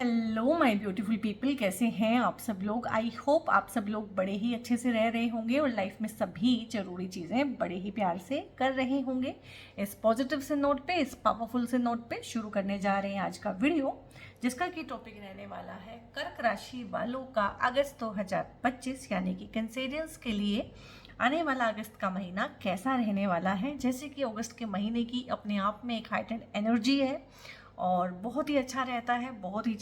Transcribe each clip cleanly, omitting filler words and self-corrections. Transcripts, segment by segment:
Hello my beautiful people, कैसे हैं आप सब लोग। आई होप आप सब लोग बड़े ही अच्छे से रह रहे होंगे और लाइफ में सभी ज़रूरी चीज़ें बड़े ही प्यार से कर रहे होंगे। इस पॉजिटिव से नोट पे, इस पावरफुल से नोट पे शुरू करने जा रहे हैं आज का वीडियो, जिसका की टॉपिक रहने वाला है कर्क राशि वालों का अगस्त 2025 यानी कि कैंसेरियंस के लिए आने वाला अगस्त का महीना कैसा रहने वाला है। जैसे कि अगस्त के महीने की अपने आप में एक हाइटेंड एनर्जी है और बहुत ही अच्छा रहता है। बहुत ही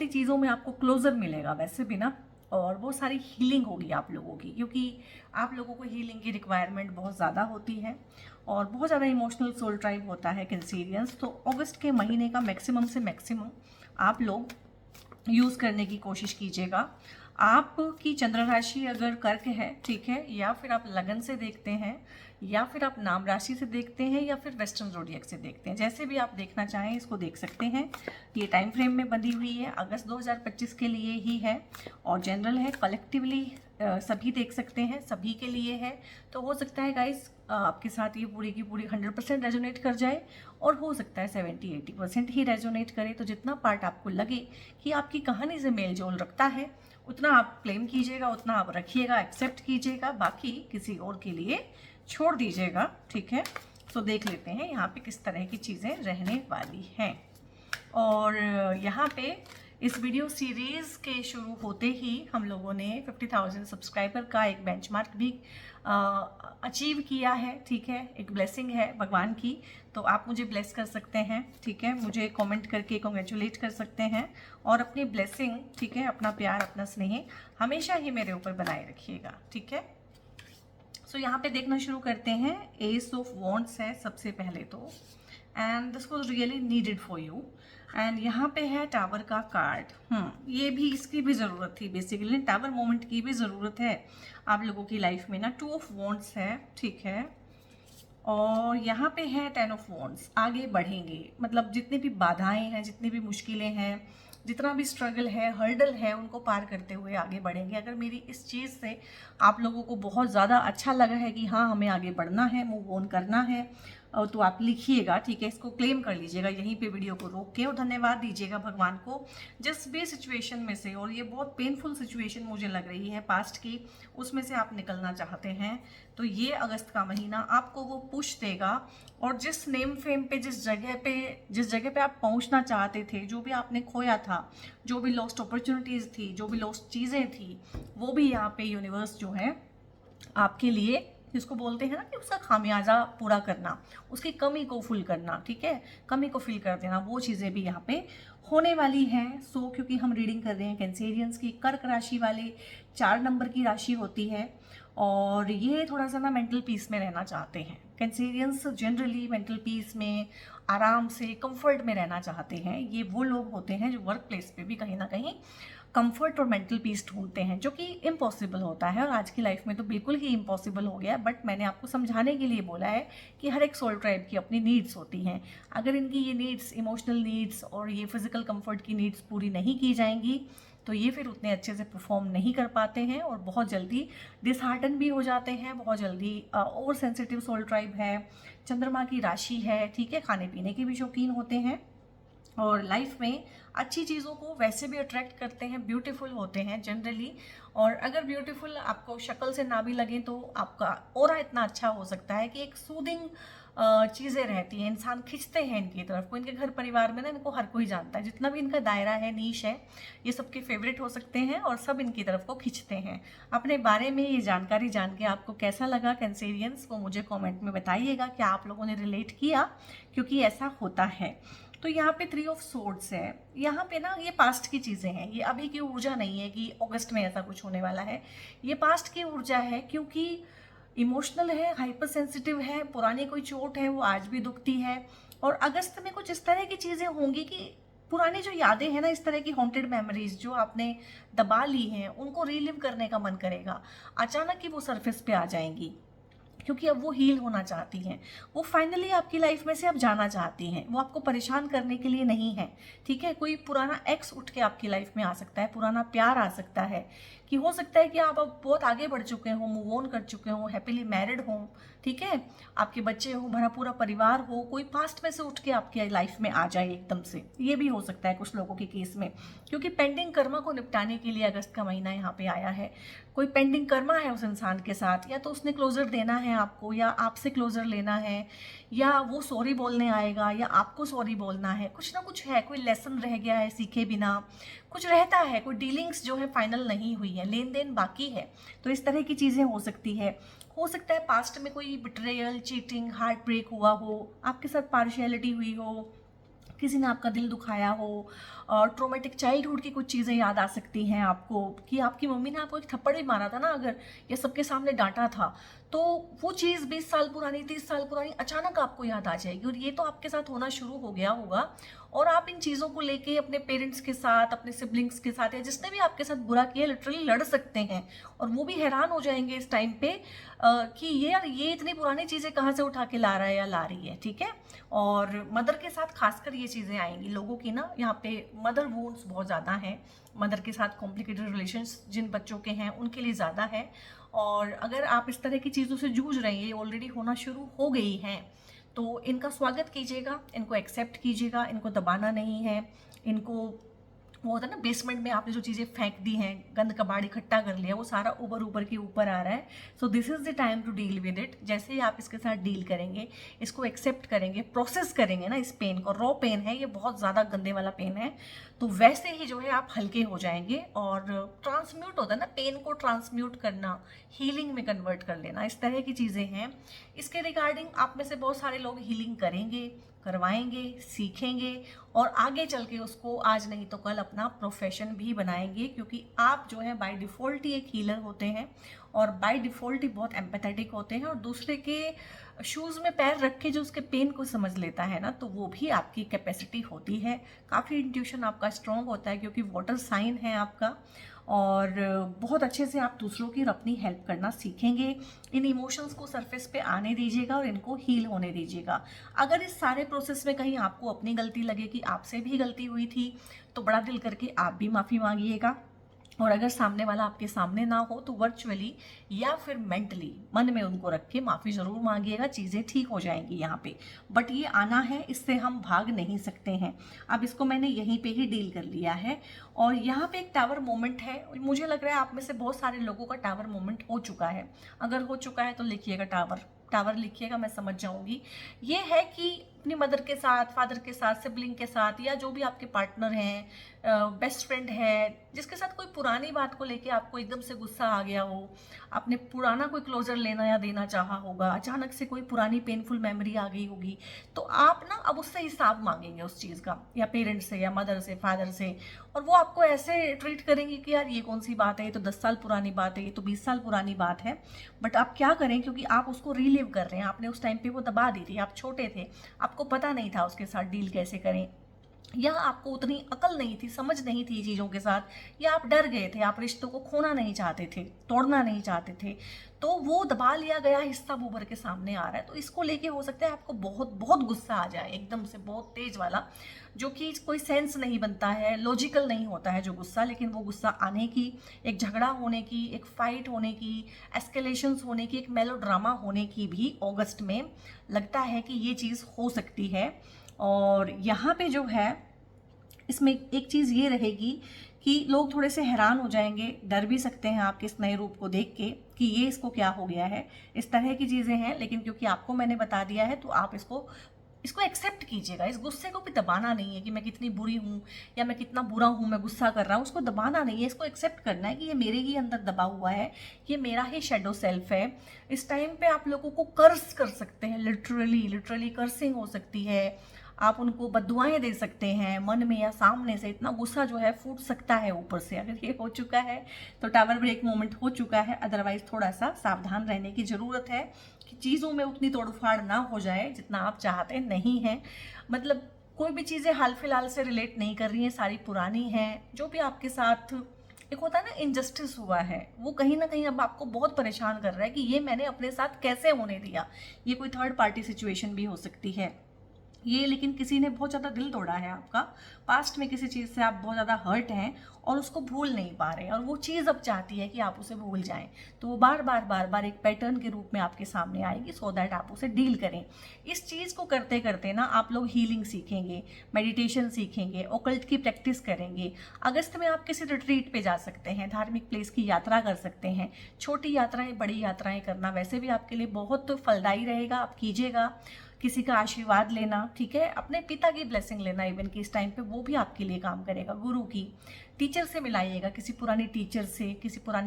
चीज़ों में आपको क्लोजर मिलेगा वैसे भी ना, और वो सारी हीलिंग होगी आप लोगों की, क्योंकि आप लोगों को हीलिंग की रिक्वायरमेंट बहुत ज़्यादा होती है और बहुत ज़्यादा इमोशनल सोल ट्राइब होता है कैंसेरियंस। तो अगस्त के महीने का मैक्सिमम से मैक्सिमम आप लोग यूज़ करने की कोशिश कीजिएगा। आपकी चंद्र राशि अगर कर्क है, ठीक है, या फिर आप लगन से देखते हैं, या फिर आप नाम राशि से देखते हैं, या फिर वेस्टर्न ज़ोडिएक से देखते हैं, जैसे भी आप देखना चाहें इसको देख सकते हैं। ये टाइम फ्रेम में बंधी हुई है, अगस्त 2025 के लिए ही है और जनरल है, कलेक्टिवली सभी देख सकते हैं, सभी के लिए है। तो हो सकता है गाइस आपके साथ ये पूरी की पूरी 100% रेजोनेट कर जाए और हो सकता है 70-80% ही रेजोनेट करे। तो जितना पार्ट आपको लगे कि आपकी कहानी से मेल जोल रखता है उतना आप क्लेम कीजिएगा, उतना आप रखिएगा, एक्सेप्ट कीजिएगा, बाकी किसी और के लिए छोड़ दीजिएगा, ठीक है। तो देख लेते हैं यहाँ पे किस तरह की चीज़ें रहने वाली हैं। और यहाँ पे इस वीडियो सीरीज़ के शुरू होते ही हम लोगों ने 50,000 सब्सक्राइबर का एक बेंचमार्क भी अचीव किया है, ठीक है। एक ब्लेसिंग है भगवान की, तो आप मुझे ब्लेस कर सकते हैं, ठीक है। मुझे कमेंट करके कॉन्ग्रेचुलेट कर सकते हैं और अपनी ब्लेसिंग, ठीक है, अपना प्यार, अपना स्नेह हमेशा ही मेरे ऊपर बनाए रखिएगा, ठीक है। सो यहाँ पे देखना शुरू करते हैं। एस ऑफ वॉन्ड्स है सबसे पहले तो, and this was really needed for you. And यहाँ पे है टावर का कार्ड। ये भी, इसकी भी ज़रूरत थी बेसिकली, टावर मोमेंट की भी ज़रूरत है आप लोगों की लाइफ में ना। 2 ऑफ वॉन्ड्स है, ठीक है, और यहाँ पे है 10 ऑफ वॉन्ड्स। आगे बढ़ेंगे, मतलब जितनी भी बाधाएं हैं, जितनी भी मुश्किलें हैं, जितना भी स्ट्रगल है, हर्डल है, उनको पार करते हुए आगे बढ़ेंगे। अगर मेरी इस चीज़ से आप लोगों को बहुत ज़्यादा अच्छा लगा है कि हाँ हमें आगे बढ़ना है, मूव ऑन करना है, तो आप लिखिएगा, ठीक है, इसको क्लेम कर लीजिएगा यहीं पे वीडियो को रोक के, और धन्यवाद दीजिएगा भगवान को जिस भी सिचुएशन में से, और ये बहुत पेनफुल सिचुएशन मुझे लग रही है पास्ट की, उसमें से आप निकलना चाहते हैं। तो ये अगस्त का महीना आपको वो पुश देगा, और जिस नेम फेम पे, जिस जगह पे आप पहुंचना चाहते थे, जो भी आपने खोया था, जो भी लॉस्ट अपॉर्चुनिटीज़ थी, जो भी लॉस्ट चीज़ें थी, वो भी यहाँ पे यूनिवर्स जो है आपके लिए, जिसको बोलते हैं ना कि उसका खामियाजा पूरा करना, उसकी कमी को फुल करना, ठीक है, कमी को फिल कर देना, वो चीज़ें भी यहाँ पे होने वाली हैं। सो क्योंकि हम रीडिंग कर रहे हैं कैंसेरियंस की, कर्क राशि वाले 4 नंबर की राशि होती है और ये थोड़ा सा ना मेंटल पीस में रहना चाहते हैं। कैंसेरियंस जनरली मेंटल पीस में, आराम से, कंफर्ट में रहना चाहते हैं। ये वो लोग होते हैं जो वर्क प्लेस पे भी कहीं ना कहीं कंफर्ट और मेंटल पीस ढूंढते हैं, जो कि इम्पॉसिबल होता है और आज की लाइफ में तो बिल्कुल ही इम्पॉसिबल हो गया। बट मैंने आपको समझाने के लिए बोला है कि हर एक सोल ट्राइब की अपनी नीड्स होती हैं। अगर इनकी ये नीड्स, इमोशनल नीड्स और ये फिजिकल कंफर्ट की नीड्स पूरी नहीं की जाएंगी तो ये फिर उतने अच्छे से परफॉर्म नहीं कर पाते हैं और बहुत जल्दी डिसहार्टन भी हो जाते हैं, बहुत जल्दी। ओवर सेंसिटिव सोल ट्राइब है, चंद्रमा की राशि है, ठीक है, खाने पीने के भी शौकीन होते हैं और लाइफ में अच्छी चीज़ों को वैसे भी अट्रैक्ट करते हैं, ब्यूटीफुल होते हैं जनरली। और अगर ब्यूटीफुल आपको शक्ल से ना भी लगे तो आपका ऑरा इतना अच्छा हो सकता है कि एक सूदिंग चीज़ें रहती हैं, इंसान खिंचते हैं इनकी तरफ को। इनके घर परिवार में ना इनको हर कोई जानता है, जितना भी इनका दायरा है, नीश है, ये सबके फेवरेट हो सकते हैं और सब इनकी तरफ को खिंचते हैं। अपने बारे में ये जानकारी जान के आपको कैसा लगा कैंसेरियंस, वो मुझे कमेंट में बताइएगा कि आप लोगों ने रिलेट किया, क्योंकि ऐसा होता है। तो यहाँ पे 3 ऑफ सोर्ड्स है। यहाँ पे ना ये पास्ट की चीज़ें हैं, ये अभी की ऊर्जा नहीं है कि अगस्त में ऐसा कुछ होने वाला है। ये पास्ट की ऊर्जा है, क्योंकि इमोशनल है, हाइपर सेंसिटिव है, पुरानी कोई चोट है वो आज भी दुखती है। और अगस्त में कुछ इस तरह की चीज़ें होंगी कि पुरानी जो यादें हैं ना, इस तरह की हॉन्टेड मेमोरीज जो आपने दबा ली हैं, उनको रीलिव करने का मन करेगा, अचानक ही वो सरफेस पे आ जाएंगी। क्योंकि अब वो हील होना चाहती हैं, वो फाइनली आपकी लाइफ में से अब जाना चाहती हैं, वो आपको परेशान करने के लिए नहीं है। ठीक है, कोई पुराना एक्स उठ के आपकी लाइफ में आ सकता है, पुराना प्यार आ सकता है, कि हो सकता है कि आप अब बहुत आगे बढ़ चुके हो, मूव ऑन कर चुके हो, हैप्पीली मैरिड हो, ठीक है, आपके बच्चे हो, भरा पूरा परिवार हो, कोई पास्ट में से उठ के आपकी लाइफ में आ जाए एकदम से, ये भी हो सकता है कुछ लोगों के केस में, क्योंकि पेंडिंग कर्मा को निपटाने के लिए अगस्त का महीना यहाँ पे आया है। कोई पेंडिंग कर्मा है उस इंसान के साथ, या तो उसने क्लोजर देना है आपको, या आपसे क्लोजर लेना है, या वो सॉरी बोलने आएगा, या आपको सॉरी बोलना है, कुछ ना कुछ है, कोई लेसन रह गया है सीखे बिना, कुछ रहता है, कोई डीलिंग्स जो है फाइनल नहीं हुई है, लेन देन बाकी है, तो इस तरह की चीज़ें हो सकती है। हो सकता है पास्ट में कोई बिट्रेयल, चीटिंग, हार्ट ब्रेक हुआ हो, आपके साथ पार्शियलिटी हुई हो, किसी ने आपका दिल दुखाया हो, और ट्रोमेटिक चाइल्डहुड की कुछ चीज़ें याद आ सकती हैं आपको, कि आपकी मम्मी ने आपको एक थप्पड़ भी मारा था ना अगर, या सबके सामने डांटा था, तो वो चीज़ 20 साल पुरानी, 30 साल पुरानी अचानक आपको याद आ जाएगी, और ये तो आपके साथ होना शुरू हो गया होगा, और आप इन चीज़ों को लेके अपने पेरेंट्स के साथ, अपने सिबलिंग्स के साथ, या जिसने भी आपके साथ बुरा किया लिटरली लड़ सकते हैं, और वो भी हैरान हो जाएंगे इस टाइम पे कि ये यार ये इतनी पुरानी चीज़ें कहाँ से उठा के ला रहा है या ला रही है। ठीक है, और मदर के साथ खासकर ये चीज़ें आएंगी लोगों की ना, यहाँ पे मदर वुंड्स बहुत ज़्यादा हैं, मदर के साथ कॉम्प्लिकेटेड रिलेशंस जिन बच्चों के हैं उनके लिए ज़्यादा है, और अगर आप इस तरह की चीज़ों से जूझ रहे हैं, ये ऑलरेडी होना शुरू हो गई हैं, तो इनका स्वागत कीजिएगा, इनको एक्सेप्ट कीजिएगा, इनको दबाना नहीं है, इनको वो होता है ना बेसमेंट में आपने जो चीज़ें फेंक दी हैं, गंद कबाड़ इकट्ठा कर लिया, वो सारा ऊपर ऊपर के ऊपर आ रहा है, so this is the time to deal with it. जैसे ही आप इसके साथ डील करेंगे, इसको एक्सेप्ट करेंगे, प्रोसेस करेंगे ना इस पेन को, रॉ पेन है ये, बहुत ज़्यादा गंदे वाला पेन है, तो वैसे ही जो है आप हल्के हो जाएंगे, और ट्रांसम्यूट होता है ना, पेन को ट्रांसम्यूट करना, हीलिंग में कन्वर्ट कर लेना, इस तरह की चीज़ें हैं। इसके रिगार्डिंग आप में से बहुत सारे लोग हीलिंग करेंगे, करवाएंगे, सीखेंगे, और आगे चल के उसको आज नहीं तो कल अपना प्रोफेशन भी बनाएंगे, क्योंकि आप जो है बाय डिफ़ॉल्ट ही एक हीलर होते हैं, और बाय डिफ़ॉल्ट ही बहुत एम्पैथेटिक होते हैं, और दूसरे के शूज़ में पैर रख के जो उसके पेन को समझ लेता है ना, तो वो भी आपकी कैपेसिटी होती है। काफ़ी इंट्यूशन आपका स्ट्रॉन्ग होता है, क्योंकि वाटर साइन है आपका, और बहुत अच्छे से आप दूसरों की और अपनी हेल्प करना सीखेंगे। इन इमोशंस को सरफेस पे आने दीजिएगा, और इनको हील होने दीजिएगा। अगर इस सारे प्रोसेस में कहीं आपको अपनी गलती लगे कि आपसे भी गलती हुई थी, तो बड़ा दिल करके आप भी माफ़ी मांगिएगा, और अगर सामने वाला आपके सामने ना हो तो वर्चुअली या फिर मेंटली मन में उनको रख के माफ़ी ज़रूर मांगिएगा, चीज़ें ठीक हो जाएंगी यहाँ पे। बट ये आना है, इससे हम भाग नहीं सकते हैं। अब इसको मैंने यहीं पे ही डील कर लिया है, और यहाँ पे एक टावर मोमेंट है, मुझे लग रहा है आप में से बहुत सारे लोगों का टावर मोमेंट हो चुका है। अगर हो चुका है तो लिखिएगा टावर, टावर लिखिएगा, मैं समझ जाऊंगी। ये है कि अपनी मदर के साथ, फादर के साथ, सिबलिंग के साथ, या जो भी आपके पार्टनर हैं, बेस्ट फ्रेंड है, जिसके साथ कोई पुरानी बात को लेके आपको एकदम से गुस्सा आ गया हो, आपने पुराना कोई क्लोजर लेना या देना चाहा होगा, अचानक से कोई पुरानी पेनफुल मेमोरी आ गई होगी, तो आप ना अब उससे हिसाब मांगेंगे उस चीज़ का, या पेरेंट्स से, या मदर से, फादर से, और वो आपको ऐसे ट्रीट करेंगे कि यार ये कौन सी बात है, ये तो 10 साल पुरानी बात है, ये तो 20 साल पुरानी बात है। बट आप क्या करें, क्योंकि आप उसको रीलिव कर रहे हैं, आपने उस टाइम पे वो दबा दी थी, आप छोटे थे, आपको पता नहीं था उसके साथ डील कैसे करें, या आपको उतनी अकल नहीं थी, समझ नहीं थी चीज़ों के साथ, या आप डर गए थे, आप रिश्तों को खोना नहीं चाहते थे, तोड़ना नहीं चाहते थे, तो वो दबा लिया गया हिस्सा उभर के सामने आ रहा है। तो इसको लेके हो सकता है आपको बहुत बहुत गुस्सा आ जाए, एकदम से बहुत तेज वाला, जो कि कोई सेंस नहीं बनता है, लॉजिकल नहीं होता है जो गुस्सा, लेकिन वो गुस्सा आने की, एक झगड़ा होने की, एक फाइट होने की, एस्केलेशंस होने की, एक मेलोड्रामा होने की भी अगस्त में लगता है कि ये चीज़ हो सकती है। और यहाँ पे जो है इसमें एक चीज़ ये रहेगी कि लोग थोड़े से हैरान हो जाएंगे, डर भी सकते हैं आपके इस नए रूप को देख के कि ये इसको क्या हो गया है, इस तरह की चीज़ें हैं। लेकिन क्योंकि आपको मैंने बता दिया है, तो आप इसको एक्सेप्ट कीजिएगा। इस गुस्से को भी दबाना नहीं है कि मैं कितनी बुरी हूँ या मैं कितना बुरा हूँ, मैं गुस्सा कर रहा हूँ, उसको दबाना नहीं है, इसको एक्सेप्ट करना है कि ये मेरे ही अंदर दबा हुआ है, ये मेरा ही शेडो सेल्फ है। इस टाइम पे आप लोगों को कर्स कर सकते हैं, लिटरली कर्सिंग हो सकती है, आप उनको बद्दुआएं दे सकते हैं मन में या सामने से, इतना गुस्सा जो है फूट सकता है ऊपर से। अगर ये हो चुका है तो टावर ब्रेक मोमेंट हो चुका है, अदरवाइज थोड़ा सा सावधान रहने की ज़रूरत है कि चीज़ों में उतनी तोड़फाड़ ना हो जाए जितना आप चाहते नहीं हैं। मतलब कोई भी चीज़ें हाल फिलहाल से रिलेट नहीं कर रही हैं, सारी पुरानी हैं। जो भी आपके साथ एक होता है ना इनजस्टिस हुआ है, वो कहीं ना कहीं अब आपको बहुत परेशान कर रहा है कि ये मैंने अपने साथ कैसे होने दिया। ये कोई थर्ड पार्टी सिचुएशन भी हो सकती है ये, लेकिन किसी ने बहुत ज़्यादा दिल तोड़ा है आपका, पास्ट में किसी चीज़ से आप बहुत ज़्यादा हर्ट हैं और उसको भूल नहीं पा रहे, और वो चीज़ अब चाहती है कि आप उसे भूल जाएं। तो वो बार बार एक पैटर्न के रूप में आपके सामने आएगी, सो दैट आप उसे डील करें। इस चीज़ को करते करते ना आप लोग हीलिंग सीखेंगे, मेडिटेशन सीखेंगे, ओकल्ट की प्रैक्टिस करेंगे। अगस्त में आप किसी रिट्रीट पे जा सकते हैं, धार्मिक प्लेस की यात्रा कर सकते हैं। छोटी यात्राएं बड़ी यात्राएं करना वैसे भी आपके लिए बहुत फलदायी रहेगा, आप कीजिएगा। किसी का आशीर्वाद लेना, ठीक है, अपने पिता की ब्लेसिंग लेना इवन कि इस टाइम पे वो भी आपके लिए काम करेगा। गुरु की, टीचर से मिलाइएगा, किसी पुराने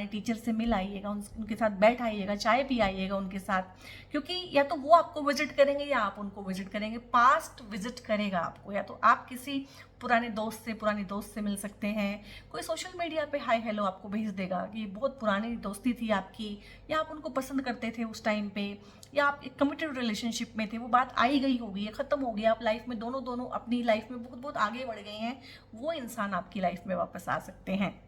टीचर से मिल आइएगा, उनके साथ बैठ आइएगा, चाय पी आइएगा उनके साथ, क्योंकि या तो वो आपको विजिट करेंगे या आप उनको विजिट करेंगे। पास्ट विजिट करेगा आपको, या तो आप किसी पुरानी दोस्त से मिल सकते हैं। कोई सोशल मीडिया पे हाय हेलो आपको भेज देगा कि बहुत पुरानी दोस्ती थी आपकी, या आप उनको पसंद करते थे उस टाइम पे, या आप एक कमिटेड रिलेशनशिप में थे, वो बात आई गई होगी, ये खत्म हो गया, आप लाइफ में दोनों अपनी लाइफ में बहुत आगे बढ़ गए हैं, वो इंसान आपकी लाइफ में वापस आ सकते हैं।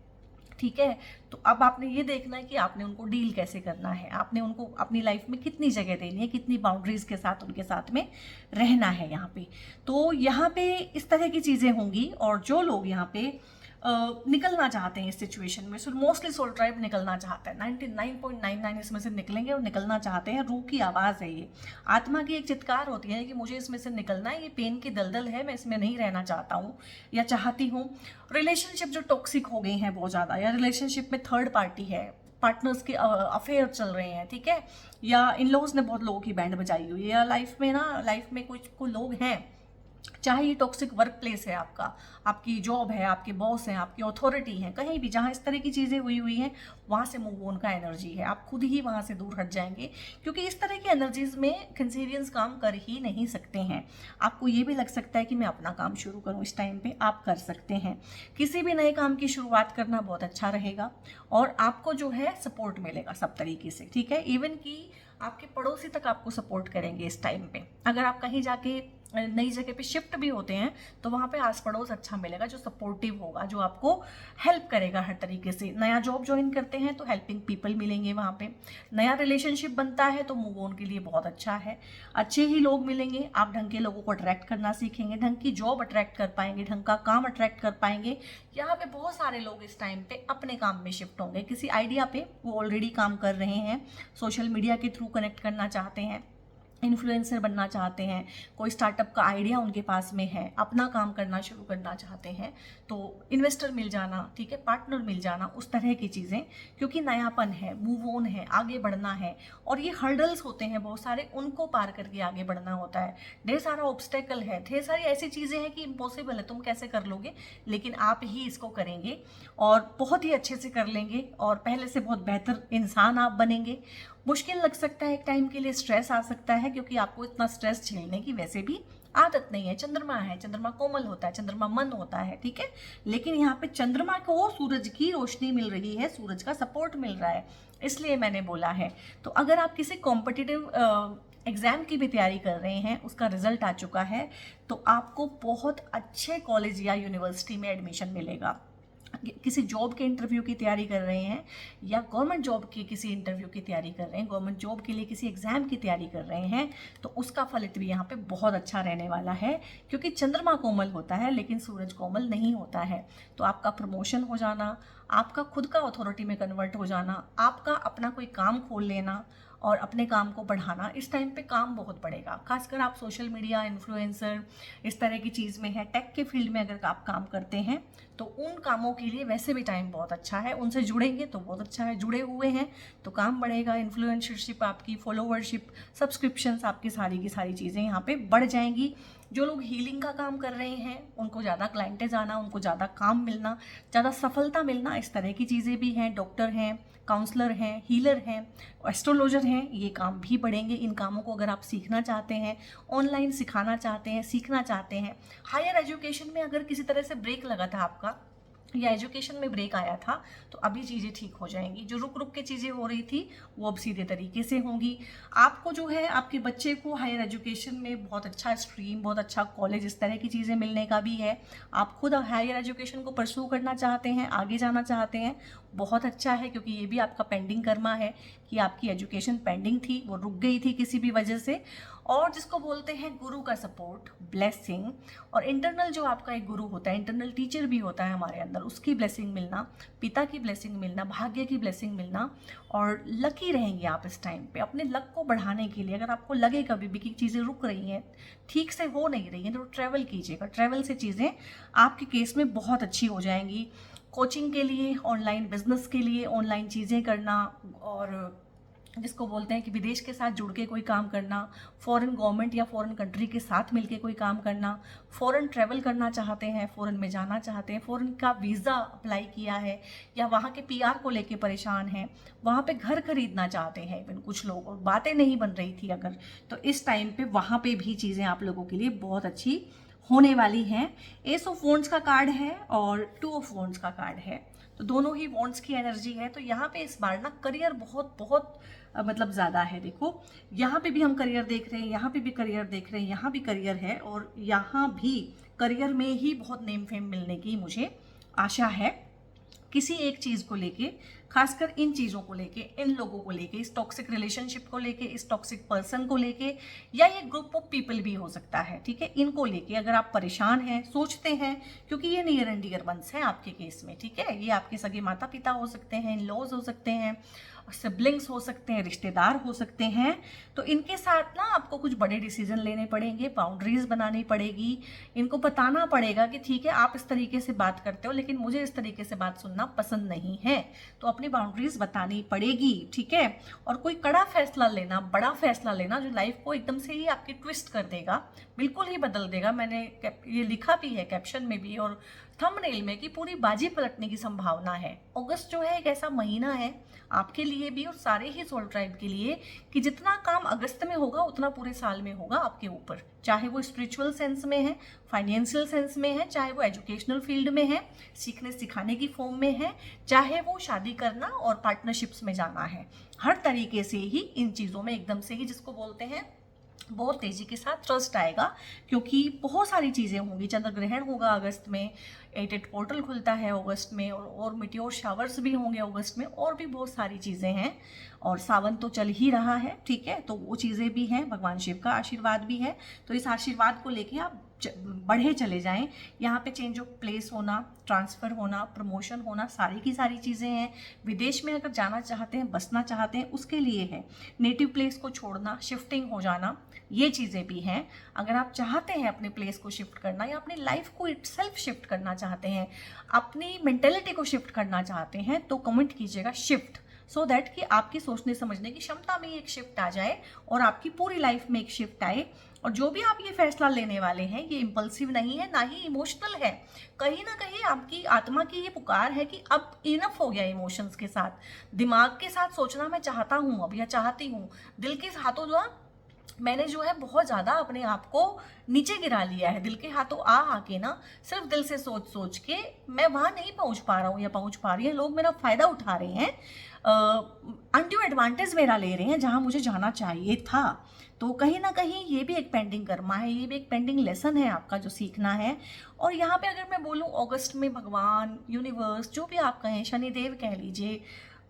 ठीक है, तो अब आपने ये देखना है कि आपने उनको डील कैसे करना है, आपने उनको अपनी लाइफ में कितनी जगह देनी है, कितनी बाउंड्रीज के साथ उनके साथ में रहना है यहाँ पे। तो यहाँ पे इस तरह की चीज़ें होंगी, और जो लोग यहाँ पे निकलना चाहते हैं इस सिचुएशन में, मोस्टली सोल ट्राइब निकलना चाहता है, 99.99 इसमें से निकलेंगे और निकलना चाहते हैं। रूह की आवाज़ है ये, आत्मा की एक चित्कार होती है कि मुझे इसमें से निकलना है, ये पेन की दलदल है, मैं इसमें नहीं रहना चाहता हूँ या चाहती हूँ। रिलेशनशिप जो टॉक्सिक हो गई हैं बहुत ज़्यादा, या रिलेशनशिप में थर्ड पार्टी है, पार्टनर्स के अफेयर चल रहे हैं, ठीक है, या इन लॉज ने बहुत लोगों की बैंड बजाई हुई है, या लाइफ में कुछ लोग हैं, चाहे ये टॉक्सिक वर्क प्लेस है आपका, आपकी जॉब है, आपके बॉस हैं, आपकी अथॉरिटी है, कहीं भी जहाँ इस तरह की चीज़ें हुई हैं, वहाँ से मूव ऑन का एनर्जी है, आप खुद ही वहाँ से दूर हट जाएंगे, क्योंकि इस तरह की एनर्जीज में कैंसेरियंस काम कर ही नहीं सकते हैं। आपको ये भी लग सकता है कि मैं अपना काम शुरू करूँ, इस टाइम पे आप कर सकते हैं। किसी भी नए काम की शुरुआत करना बहुत अच्छा रहेगा, और आपको जो है सपोर्ट मिलेगा सब तरीके से, ठीक है, इवन कि आपके पड़ोसी तक आपको सपोर्ट करेंगे इस टाइम पे। अगर आप कहीं जाके नई जगह पे शिफ्ट भी होते हैं तो वहाँ पे आस पड़ोस अच्छा मिलेगा, जो सपोर्टिव होगा, जो आपको हेल्प करेगा हर तरीके से। नया जॉब ज्वाइन करते हैं तो हेल्पिंग पीपल मिलेंगे वहाँ पे। नया रिलेशनशिप बनता है तो मूव ऑन के लिए बहुत अच्छा है, अच्छे ही लोग मिलेंगे, आप ढंग के लोगों को अट्रैक्ट करना सीखेंगे, ढंग की जॉब अट्रैक्ट कर पाएंगे, ढंग का काम अट्रैक्ट कर पाएंगे। यहाँ पे बहुत सारे लोग इस टाइम पे अपने काम में शिफ्ट होंगे, किसी आइडिया पे वो ऑलरेडी काम कर रहे हैं, सोशल मीडिया के थ्रू कनेक्ट करना चाहते हैं, इन्फ्लुएंसर बनना चाहते हैं, कोई स्टार्टअप का आइडिया उनके पास में है, अपना काम करना शुरू करना चाहते हैं, तो इन्वेस्टर मिल जाना, ठीक है, पार्टनर मिल जाना, उस तरह की चीज़ें, क्योंकि नयापन है, मूव ऑन है, आगे बढ़ना है। और ये हर्डल्स होते हैं बहुत सारे, उनको पार करके आगे बढ़ना होता है, ढेर सारा ऑब्स्टेकल है, ढेर सारी ऐसी चीज़ें हैं कि इम्पॉसिबल है, तुम कैसे कर लोगे, लेकिन आप ही इसको करेंगे और बहुत ही अच्छे से कर लेंगे, और पहले से बहुत बेहतर इंसान आप बनेंगे। मुश्किल लग सकता है एक टाइम के लिए, स्ट्रेस आ सकता है, क्योंकि आपको इतना स्ट्रेस झेलने की वैसे भी आदत नहीं है। चंद्रमा है, चंद्रमा कोमल होता है, चंद्रमा मन होता है, ठीक है, लेकिन यहाँ पे चंद्रमा को सूरज की रोशनी मिल रही है, सूरज का सपोर्ट मिल रहा है, इसलिए मैंने बोला है। तो अगर आप किसी कॉम्पिटिटिव एग्ज़ाम की भी तैयारी कर रहे हैं, उसका रिजल्ट आ चुका है, तो आपको बहुत अच्छे कॉलेज या यूनिवर्सिटी में एडमिशन मिलेगा। किसी जॉब के इंटरव्यू की तैयारी कर रहे हैं, या गवर्नमेंट जॉब की किसी इंटरव्यू की तैयारी कर रहे हैं, गवर्नमेंट जॉब के लिए किसी एग्जाम की तैयारी कर रहे हैं, तो उसका फलित भी यहाँ पे बहुत अच्छा रहने वाला है, क्योंकि चंद्रमा कोमल होता है लेकिन सूरज कोमल नहीं होता है। तो आपका प्रमोशन हो जाना, आपका खुद का अथॉरिटी में कन्वर्ट हो जाना, आपका अपना कोई काम खोल लेना और अपने काम को बढ़ाना, इस टाइम पे काम बहुत बढ़ेगा। खासकर आप सोशल मीडिया, इन्फ्लुएंसर, इस तरह की चीज़ में है, टेक के फील्ड में अगर आप काम करते हैं तो उन कामों के लिए वैसे भी टाइम बहुत अच्छा है, उनसे जुड़ेंगे तो बहुत अच्छा है, जुड़े हुए हैं तो काम बढ़ेगा, इन्फ्लुएंसरशिप आपकी, फॉलोवरशिप, सब्सक्रिप्शंस आपकी सारी की सारी चीज़ें यहाँ पे बढ़ जाएंगी। जो लोग हीलिंग का काम कर रहे हैं उनको ज़्यादा क्लाइंटेज आना, उनको ज़्यादा काम मिलना, ज़्यादा सफलता मिलना, इस तरह की चीज़ें भी हैं। डॉक्टर हैं, काउंसलर हैं, हीलर हैं, एस्ट्रोलॉजर हैं, ये काम भी बढ़ेंगे। इन कामों को अगर आप सीखना चाहते हैं, ऑनलाइन सिखाना चाहते हैं, सीखना चाहते हैं, हायर एजुकेशन में अगर किसी तरह से ब्रेक लगा था आपका, या एजुकेशन में ब्रेक आया था, तो अभी चीज़ें ठीक हो जाएंगी। जो रुक रुक के चीज़ें हो रही थी वो अब सीधे तरीके से होंगी। आपको जो है आपके बच्चे को हायर एजुकेशन में बहुत अच्छा स्ट्रीम, बहुत अच्छा कॉलेज, इस तरह की चीज़ें मिलने का भी है। आप खुद हायर एजुकेशन को परस्यू करना चाहते हैं, आगे जाना चाहते हैं, बहुत अच्छा है, क्योंकि ये भी आपका पेंडिंग कर्मा है कि आपकी एजुकेशन पेंडिंग थी, वो रुक गई थी किसी भी वजह से। और जिसको बोलते हैं गुरु का सपोर्ट, ब्लेसिंग, और इंटरनल जो आपका एक गुरु होता है, इंटरनल टीचर भी होता है हमारे अंदर, उसकी ब्लेसिंग मिलना, पिता की ब्लेसिंग मिलना, भाग्य की ब्लेसिंग मिलना, और लकी रहेंगे आप इस टाइम पे अपने लक को बढ़ाने के लिए। अगर आपको लगे कभी भी कि चीज़ें रुक रही हैं, ठीक से हो नहीं रही हैं, तो ट्रैवल कीजिएगा। ट्रैवल से चीज़ें आपके केस में बहुत अच्छी हो जाएंगी। कोचिंग के लिए, ऑनलाइन बिजनेस के लिए, ऑनलाइन चीज़ें करना, और जिसको बोलते हैं कि विदेश के साथ जुड़ के कोई काम करना, फॉरेन गवर्नमेंट या फॉरेन कंट्री के साथ मिलके कोई काम करना, फॉरेन ट्रैवल करना चाहते हैं, फॉरेन में जाना चाहते हैं, फॉरेन का वीज़ा अप्लाई किया है, या वहाँ के पीआर को लेके परेशान हैं, वहाँ पे घर खरीदना चाहते हैं इवन कुछ लोग, और बातें नहीं बन रही थी अगर, तो इस टाइम पे वहाँ पे भी चीज़ें आप लोगों के लिए बहुत अच्छी होने वाली हैं। एस ऑफ वॉन्ड्स का कार्ड है और 2 ऑफ वॉन्ड्स का कार्ड है, तो दोनों ही वॉन्ड्स की एनर्जी है। तो यहाँ पे इस बार ना करियर बहुत बहुत मतलब ज़्यादा है। देखो यहाँ पे भी हम करियर देख रहे हैं, यहाँ पे भी करियर देख रहे हैं, यहाँ भी करियर है, और यहाँ भी करियर में ही बहुत नेम फेम मिलने की मुझे आशा है। किसी एक चीज़ को लेके, खासकर इन चीज़ों को लेके, इन लोगों को लेके, इस टॉक्सिक रिलेशनशिप को लेके, इस टॉक्सिक पर्सन को लेके, या ये ग्रुप ऑफ पीपल भी हो सकता है, ठीक है, इनको लेके अगर आप परेशान हैं, सोचते हैं, क्योंकि ये नियर एंड डियर वंस हैं आपके केस में, ठीक है, ये आपके सगे माता पिता हो सकते हैं, इन लॉज हो सकते हैं, सिबलिंग्स हो सकते हैं, रिश्तेदार हो सकते हैं, तो इनके साथ ना आपको कुछ बड़े डिसीजन लेने पड़ेंगे, बाउंड्रीज बनानी पड़ेगी, इनको बताना पड़ेगा कि ठीक है आप इस तरीके से बात करते हो, लेकिन मुझे इस तरीके से बात सुनना पसंद नहीं है, तो अपनी बाउंड्रीज बतानी पड़ेगी, ठीक है। और कोई कड़ा फैसला लेना, बड़ा फैसला लेना, जो लाइफ को एकदम से ही आपकी ट्विस्ट कर देगा, बिल्कुल ही बदल देगा। मैंने ये लिखा भी है कैप्शन में भी और थंबनेल में कि पूरी बाजी पलटने की संभावना है। अगस्त जो है एक ऐसा महीना है आपके लिए भी और सारे ही सोल ट्राइब के लिए कि जितना काम अगस्त में होगा उतना पूरे साल में होगा आपके ऊपर, चाहे वो स्पिरिचुअल सेंस में है, फाइनेंशियल सेंस में है, चाहे वो एजुकेशनल फील्ड में है, सीखने सिखाने की फॉर्म में है, चाहे वो शादी करना और पार्टनरशिप्स में जाना है, हर तरीके से ही इन चीज़ों में एकदम से ही, जिसको बोलते हैं बहुत तेजी के साथ ट्रस्ट आएगा, क्योंकि बहुत सारी चीज़ें होंगी। चंद्र ग्रहण होगा अगस्त में, 8 पोर्टल खुलता है अगस्त में, और मिट्योर शावर्स भी होंगे अगस्त में, और भी बहुत सारी चीज़ें हैं, और सावन तो चल ही रहा है, ठीक है, तो वो चीज़ें भी हैं, भगवान शिव का आशीर्वाद भी है, तो इस आशीर्वाद को लेके आप बढ़े चले जाएं। यहाँ पे चेंज ऑफ प्लेस होना, ट्रांसफ़र होना, प्रमोशन होना, सारी की सारी चीज़ें हैं। विदेश में अगर जाना चाहते हैं, बसना चाहते हैं, उसके लिए है। नेटिव प्लेस को छोड़ना, शिफ्टिंग हो जाना, ये चीज़ें भी हैं। अगर आप चाहते हैं अपने प्लेस को शिफ्ट करना, या अपनी लाइफ को इटसेल्फ शिफ्ट करना चाहते हैं, अपनी मेंटेलिटी को शिफ्ट करना चाहते हैं, तो कमेंट कीजिएगा शिफ्ट, सो दैट कि आपकी सोचने समझने की क्षमता में एक शिफ्ट आ जाए और आपकी पूरी लाइफ में एक शिफ्ट आए। और जो भी आप ये फैसला लेने वाले हैं, ये इम्पल्सिव नहीं है, ना ही इमोशनल है, कहीं ना कहीं आपकी आत्मा की ये पुकार है कि अब इनफ हो गया इमोशंस के साथ। दिमाग के साथ सोचना मैं चाहता हूँ अब, या चाहती हूँ, दिल के हाथों जो मैंने जो है बहुत ज़्यादा अपने आप को नीचे गिरा लिया है। दिल के हाथों आके ना, सिर्फ दिल से सोच सोच के मैं वहाँ नहीं पहुँच पा रहा हूँ या पहुँच पा रही है, लोग मेरा फ़ायदा उठा रहे हैं, अनड्यू एडवांटेज मेरा ले रहे हैं जहाँ मुझे जाना चाहिए था। तो कहीं ना कहीं ये भी एक पेंडिंग कर्मा है, ये भी एक पेंडिंग लेसन है आपका जो सीखना है। और यहाँ पे अगर मैं बोलूँ, अगस्त में भगवान, यूनिवर्स, जो भी आप कहें, शनिदेव कह लीजिए,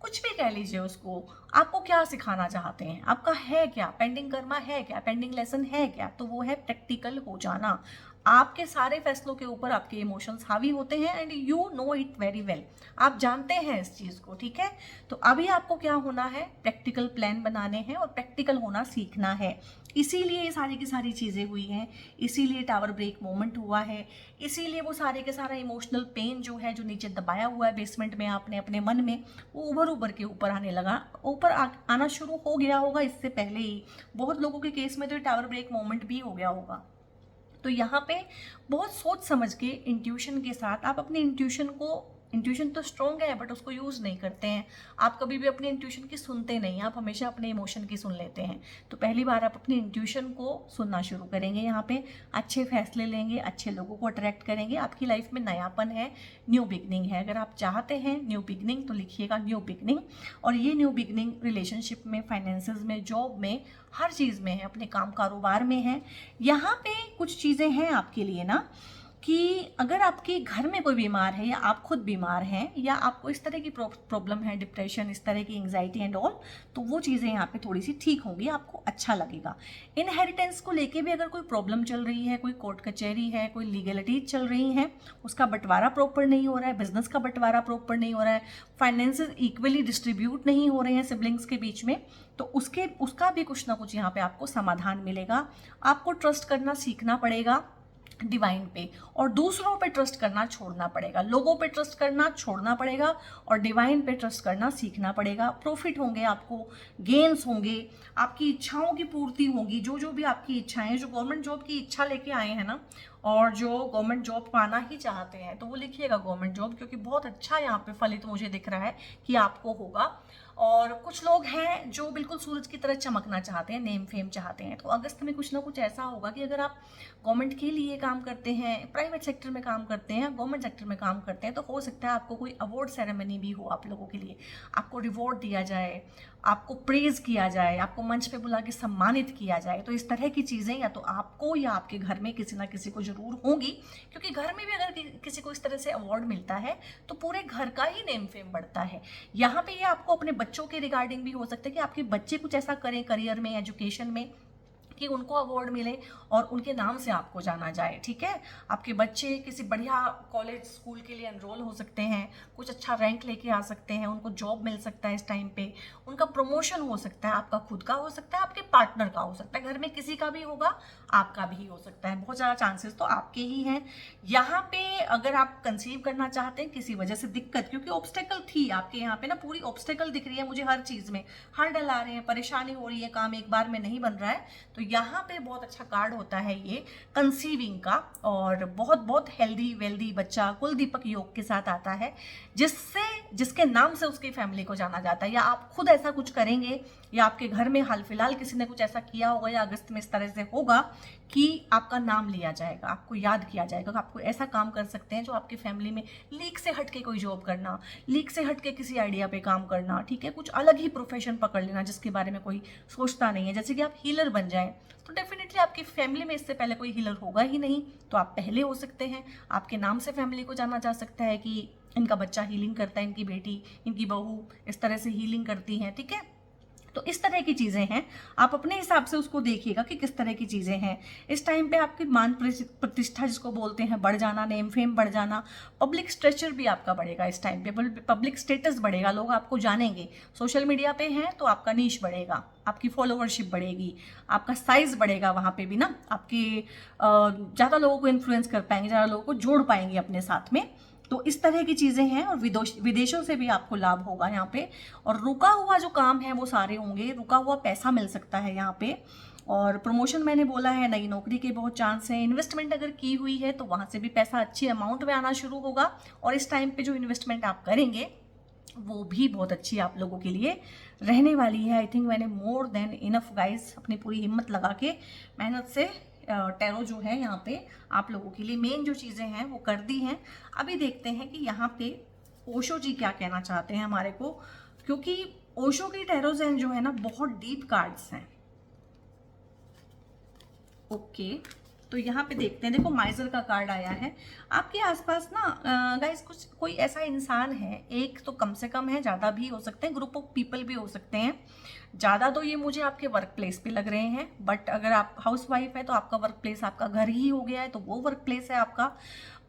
कुछ भी कह लीजिए उसको, आपको क्या सिखाना चाहते हैं, आपका है क्या, पेंडिंग कर्मा है क्या, पेंडिंग लेसन है क्या, तो वो है प्रैक्टिकल हो जाना। आपके सारे फैसलों के ऊपर आपके इमोशंस हावी होते हैं, and you know it very well, आप जानते हैं इस चीज़ को, ठीक है। तो अभी आपको क्या होना है, प्रैक्टिकल प्लान बनाने हैं और प्रैक्टिकल होना सीखना है। इसीलिए ये सारी की सारी चीज़ें हुई हैं, इसीलिए टावर ब्रेक मोमेंट हुआ है, इसीलिए वो सारे के सारा इमोशनल पेन जो है, जो नीचे दबाया हुआ है बेसमेंट में आपने अपने मन में, वो उभर उभर के ऊपर आने लगा, ऊपर आना शुरू हो गया होगा इससे पहले ही। बहुत लोगों के केस में तो टावर ब्रेक मोमेंट भी हो गया होगा। तो यहाँ पे बहुत सोच समझ के इंट्यूशन के साथ आप अपने इंट्यूशन को इंट्यूशन तो स्ट्रॉन्ग है बट उसको यूज़ नहीं करते हैं। आप कभी भी अपनी इंट्यूशन की सुनते नहीं, आप हमेशा अपने इमोशन की सुन लेते हैं। तो पहली बार आप अपनी इंट्यूशन को सुनना शुरू करेंगे, यहाँ पे अच्छे फैसले लेंगे, अच्छे लोगों को अट्रैक्ट करेंगे। आपकी लाइफ में नयापन है, न्यू बिगनिंग है। अगर आप चाहते हैं न्यू बिगनिंग तो लिखिएगा न्यू बिगनिंग। और ये न्यू बिगनिंग रिलेशनशिप में, फाइनेंसेस में, जॉब में, हर चीज़ में है, अपने काम कारोबार में है। यहाँ पे कुछ चीज़ें हैं आपके लिए ना कि अगर आपके घर में कोई बीमार है या आप खुद बीमार हैं या आपको इस तरह की प्रॉब्लम है, डिप्रेशन, इस तरह की एंग्जाइटी एंड ऑल, तो वो चीज़ें यहाँ पे थोड़ी सी ठीक होंगी, आपको अच्छा लगेगा। इनहेरिटेंस को लेके भी अगर कोई प्रॉब्लम चल रही है, कोई कोर्ट कचहरी है, कोई लीगलिटीज चल रही हैं, उसका बंटवारा प्रॉपर नहीं हो रहा है, बिजनेस का बंटवारा प्रॉपर नहीं हो रहा है, फाइनेंसेस इक्वली डिस्ट्रीब्यूट नहीं हो रहे हैं सिबलिंग्स के बीच में, तो उसका भी कुछ ना कुछ यहाँ पे आपको समाधान मिलेगा। आपको ट्रस्ट करना सीखना पड़ेगा डिवाइन पे, और दूसरों पे ट्रस्ट करना छोड़ना पड़ेगा। लोगों पे ट्रस्ट करना छोड़ना पड़ेगा और डिवाइन पे ट्रस्ट करना सीखना पड़ेगा। प्रॉफिट होंगे, आपको गेन्स होंगे, आपकी इच्छाओं की पूर्ति होगी। जो भी आपकी इच्छाएं, जो गवर्नमेंट जॉब की इच्छा लेके आए हैं ना, और जो गवर्नमेंट जॉब पाना ही चाहते हैं, तो वो लिखिएगा गवर्नमेंट जॉब, क्योंकि बहुत अच्छा यहाँ पे फलित मुझे दिख रहा है कि आपको होगा। और कुछ लोग हैं जो बिल्कुल सूरज की तरह चमकना चाहते हैं, नेम फेम चाहते हैं, तो अगस्त में कुछ ना कुछ ऐसा होगा कि अगर आप गवर्नमेंट के लिए काम करते हैं, प्राइवेट सेक्टर में काम करते हैं, गवर्नमेंट सेक्टर में काम करते हैं, तो हो सकता है आपको कोई अवार्ड सेरेमनी भी हो आप लोगों के लिए, आपको रिवॉर्ड दिया जाए, आपको प्रेज किया जाए, आपको मंच पे बुला के सम्मानित किया जाए। तो इस तरह की चीज़ें या तो आपको या आपके घर में किसी ना किसी को जरूर होंगी, क्योंकि घर में भी अगर किसी को इस तरह से अवार्ड मिलता है तो पूरे घर का ही नेम फेम बढ़ता है। यहाँ पे ये आपको अपने बच्चों के रिगार्डिंग भी हो सकता है कि आपके बच्चे कुछ ऐसा करें करियर में, एजुकेशन में, कि उनको अवार्ड मिले और उनके नाम से आपको जाना जाए। ठीक है, आपके बच्चे किसी बढ़िया कॉलेज स्कूल के लिए एनरोल हो सकते हैं, कुछ अच्छा रैंक लेके आ सकते हैं, उनको जॉब मिल सकता है इस टाइम पे, उनका प्रमोशन हो सकता है, आपका खुद का हो सकता है, आपके पार्टनर का हो सकता है, घर में किसी का भी होगा, आपका भी हो सकता है। बहुत ज़्यादा चांसेस तो आपके ही हैं। यहाँ पे अगर आप कंसीव करना चाहते हैं, किसी वजह से दिक्कत, क्योंकि ऑब्स्टेकल थी आपके यहाँ पे ना, पूरी ऑब्स्टेकल दिख रही है मुझे हर चीज़ में, हर्डल आ रहे हैं, परेशानी हो रही है, काम एक बार में नहीं बन रहा है, तो यहाँ पे बहुत अच्छा कार्ड होता है ये कंसीविंग का, और बहुत बहुत हेल्दी वेल्दी बच्चा कुल दीपक योग के साथ आता है, जिसके नाम से उसकी फैमिली को जाना जाता है। या आप खुद ऐसा कुछ करेंगे, या आपके घर में हाल फिलहाल किसी ने कुछ ऐसा किया होगा, या अगस्त में इस तरह से होगा कि आपका नाम लिया जाएगा, आपको याद किया जाएगा। आपको ऐसा काम कर सकते हैं जो आपकी फैमिली में, लीक से हटके कोई जॉब करना, लीक से हटके किसी आइडिया पे काम करना, ठीक है, कुछ अलग ही प्रोफेशन पकड़ लेना जिसके बारे में कोई सोचता नहीं है। जैसे कि आप हीलर बन जाएं, तो डेफिनेटली आपकी फैमिली में इससे पहले कोई हीलर होगा ही नहीं, तो आप पहले हो सकते हैं। आपके नाम से फैमिली को जाना जा सकता है कि इनका बच्चा हीलिंग करता है, इनकी बेटी, इनकी बहू इस तरह से हीलिंग करती हैं। ठीक है, तो इस तरह की चीज़ें हैं, आप अपने हिसाब से उसको देखिएगा कि किस तरह की चीज़ें हैं। इस टाइम पे आपकी मान प्रतिष्ठा जिसको बोलते हैं बढ़ जाना, नेम फेम बढ़ जाना, पब्लिक स्ट्रेचर भी आपका बढ़ेगा इस टाइम पे, पब्लिक स्टेटस बढ़ेगा, लोग आपको जानेंगे। सोशल मीडिया पे हैं तो आपका नीश बढ़ेगा, आपकी फॉलोवरशिप बढ़ेगी, आपका साइज बढ़ेगा, वहाँ पे भी ना आपके ज़्यादा लोगों को इन्फ्लुएंस कर पाएंगे, ज़्यादा लोगों को जोड़ पाएंगे अपने साथ में। तो इस तरह की चीज़ें हैं, और विदेशों से भी आपको लाभ होगा यहाँ पे। और रुका हुआ जो काम है वो सारे होंगे, रुका हुआ पैसा मिल सकता है यहाँ पे, और प्रमोशन मैंने बोला है, नई नौकरी के बहुत चांस हैं। इन्वेस्टमेंट अगर की हुई है तो वहाँ से भी पैसा अच्छी अमाउंट में आना शुरू होगा, और इस टाइम पे जो इन्वेस्टमेंट आप करेंगे वो भी बहुत अच्छी आप लोगों के लिए रहने वाली है। आई थिंक मैंने मोर देन इनफ गाइस अपनी पूरी हिम्मत लगा के मेहनत से टैरो जो है यहाँ पे आप लोगों के लिए मेन जो चीज़ें हैं वो कर दी हैं। अभी देखते हैं कि यहाँ पे ओशो जी क्या कहना चाहते हैं हमारे को, क्योंकि ओशो की टैरोज हैं जो है ना बहुत डीप कार्ड्स हैं। ओके, तो यहाँ पे देखते हैं, देखो माइजर का कार्ड आया है। आपके आसपास ना गाइस कुछ कोई ऐसा इंसान है, एक तो कम से कम है, ज़्यादा भी हो सकते हैं, ग्रुप ऑफ पीपल भी हो सकते हैं। ज़्यादा तो ये मुझे आपके वर्क प्लेस पे लग रहे हैं, बट अगर आप हाउस वाइफ है तो आपका वर्क प्लेस आपका घर ही हो गया है, तो वो वर्क प्लेस है आपका।